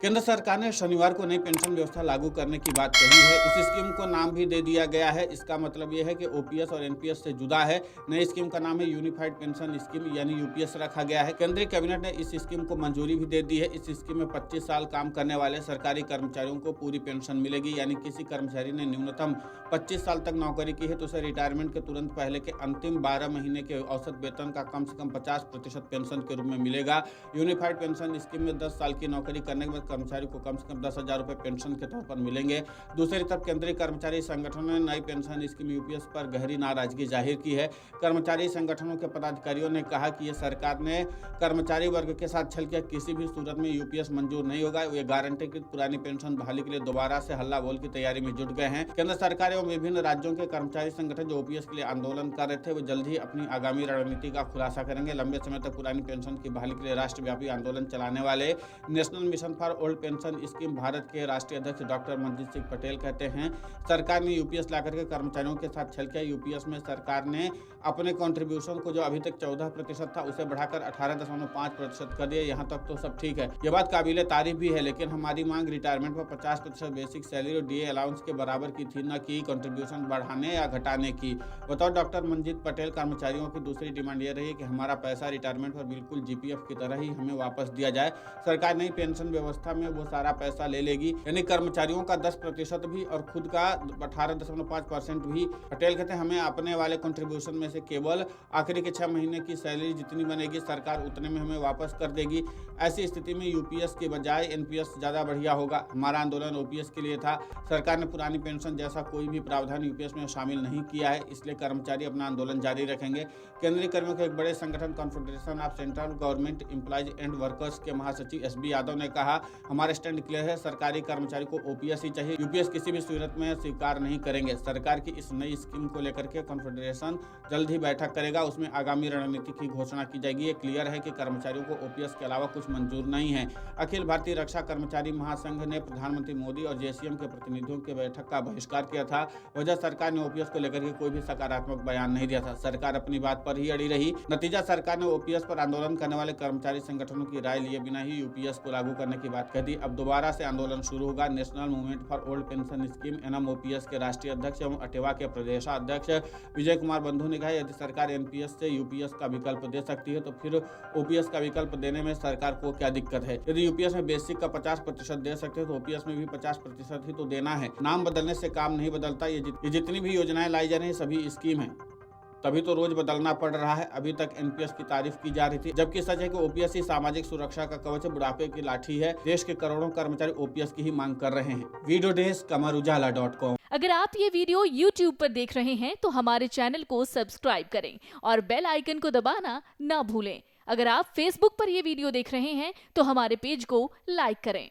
केंद्र सरकार ने शनिवार को नई पेंशन व्यवस्था लागू करने की बात कही है। इस स्कीम को नाम भी दे दिया गया है। इसका मतलब यह है कि ओपीएस और एनपीएस से जुदा है। नई स्कीम का नाम है यूनिफाइड पेंशन स्कीम यानी यूपीएस रखा गया है। केंद्रीय कैबिनेट ने इस स्कीम को मंजूरी भी दे दी है। इस स्कीम में 25 साल काम करने वाले सरकारी कर्मचारियों को पूरी पेंशन मिलेगी। यानी किसी कर्मचारी ने न्यूनतम 25 साल तक नौकरी की है तो उसे रिटायरमेंट के तुरंत पहले के अंतिम 12 महीने के औसत वेतन का कम से कम 50% पेंशन के रूप में मिलेगा। यूनिफाइड पेंशन स्कीम में 10 साल की नौकरी करने के बाद कर्मचारी को कम से कम 10,000 रुपए पेंशन के तौर पर मिलेंगे। दूसरी तरफ केंद्रीय कर्मचारी संगठनों ने नई पेंशन स्कीम यूपीएस पर गहरी नाराजगी जाहिर की है। कर्मचारी संगठनों के पदाधिकारियों ने कहा कि ये सरकार ने कर्मचारी वर्ग के साथ छल किया। किसी भी सूरत में यूपीएस मंजूर नहीं होगा। ये गारंटीकृत पुरानी पेंशन बहाली के लिए दोबारा से हल्ला बोल की तैयारी में जुट गए हैं। केंद्र सरकार एवं विभिन्न राज्यों के कर्मचारी संगठन जो ओपीएस के लिए आंदोलन कर रहे थे वो जल्द ही अपनी आगामी रणनीति का खुलासा करेंगे। लंबे समय तक पुरानी पेंशन की बहाली के लिए राष्ट्रव्यापी आंदोलन चलाने वाले national mission for old pension scheme Bharat के राष्ट्रीय अध्यक्ष डॉक्टर मनजीत सिंह पटेल कहते हैं, सरकार ने यूपीएस लाकर के कर्मचारियों के साथ छल किया। यूपीएस में सरकार ने अपने कंट्रीब्यूशन को जो अभी तक 14% था उसे बढ़ाकर 18.5% कर दिया। यहाँ तक तो सब ठीक है, ये बात काबिले तारीफ भी है, लेकिन हमारी मांग रिटायरमेंट पर 50% बेसिक सैलरी और डीए अलाउंस के बराबर की थी, न कि कंट्रीब्यूशन बढ़ाने या घटाने की। बताओ डॉक्टर मनजीत पटेल, कर्मचारियों की दूसरी डिमांड ये रही है कि हमारा पैसा रिटायरमेंट पर बिल्कुल जीपीएफ की तरह ही हमें वापस दिया जाए। सरकार नई पेंशन व्यवस्था में वो सारा पैसा ले लेगी, यानी कर्मचारियों का 10% भी और खुद का 18.5% भी। पटेल कहते हैं, हमें अपने वाले कंट्रीब्यूशन में से केवल आखिरी के 6 महीने की सैलरी जितनी बनेगी सरकार उतने में हमें वापस कर देगी। ऐसी स्थिति में यूपीएस के बजाय एनपीएस ज्यादा बढ़िया होगा। हमारा आंदोलन ओपीएस के लिए था। सरकार ने पुरानी पेंशन जैसा कोई भी प्रावधान यूपीएस में शामिल नहीं किया है, इसलिए कर्मचारी अपना आंदोलन जारी रखेंगे। केंद्रीय कर्मियों के एक बड़े संगठन confederation of central government employees and workers के महासचिव एसबी यादव ने कहा, हमारा स्टैंड क्लियर है, सरकारी कर्मचारी को ओपीएस ही चाहिए, यूपीएस किसी भी सूरत में स्वीकार नहीं करेंगे। सरकार की इस नई स्कीम को लेकर के कॉन्फेडरेशन जल्द ही बैठक करेगा, उसमें आगामी रणनीति की घोषणा की जाएगी। ये क्लियर है कि कर्मचारियों को ओपीएस के अलावा कुछ मंजूर नहीं है। अखिल भारतीय रक्षा कर्मचारी महासंघ ने प्रधानमंत्री मोदी और जेसीएम के प्रतिनिधियों की बैठक का बहिष्कार किया था। वजह सरकार ने ओपीएस को लेकर के कोई भी सकारात्मक बयान नहीं दिया था। सरकार अपनी बात पर ही अड़ी रही। नतीजा, सरकार ने ओपीएस पर आंदोलन करने वाले कर्मचारी संगठनों की राय लिए बिना ही यूपीएस को लागू करने की बात कह दी। अब दोबारा से आंदोलन शुरू होगा। National movement for old pension scheme NMOPS के राष्ट्रीय अध्यक्ष एवं अटेवा के प्रदेशाध्यक्ष विजय कुमार बंधु ने कहा, यदि सरकार एनपीएस से यूपीएस का विकल्प दे सकती है तो फिर ओपीएस का विकल्प देने में सरकार को क्या दिक्कत है। यदि यूपीएस में बेसिक का 50% दे सकते हैं तो ओपीएस में भी 50% ही तो देना है। नाम बदलने से काम नहीं बदलता। ये जितनी भी योजनाएं लाई जा रही है सभी स्कीम है, तभी तो रोज बदलना पड़ रहा है। अभी तक एनपीएस की तारीफ की जा रही थी, जबकि सच है कि ओपीएस ही सामाजिक सुरक्षा का कवच है, बुढ़ापे की लाठी है। देश के करोड़ों कर्मचारी ओपीएस की ही मांग कर रहे हैं। Video desk amarujala.com। अगर आप ये वीडियो YouTube पर देख रहे हैं तो हमारे चैनल को सब्सक्राइब करें और बेल आइकन को दबाना ना भूलें। अगर आप Facebook पर ये वीडियो देख रहे हैं तो हमारे पेज को लाइक करें।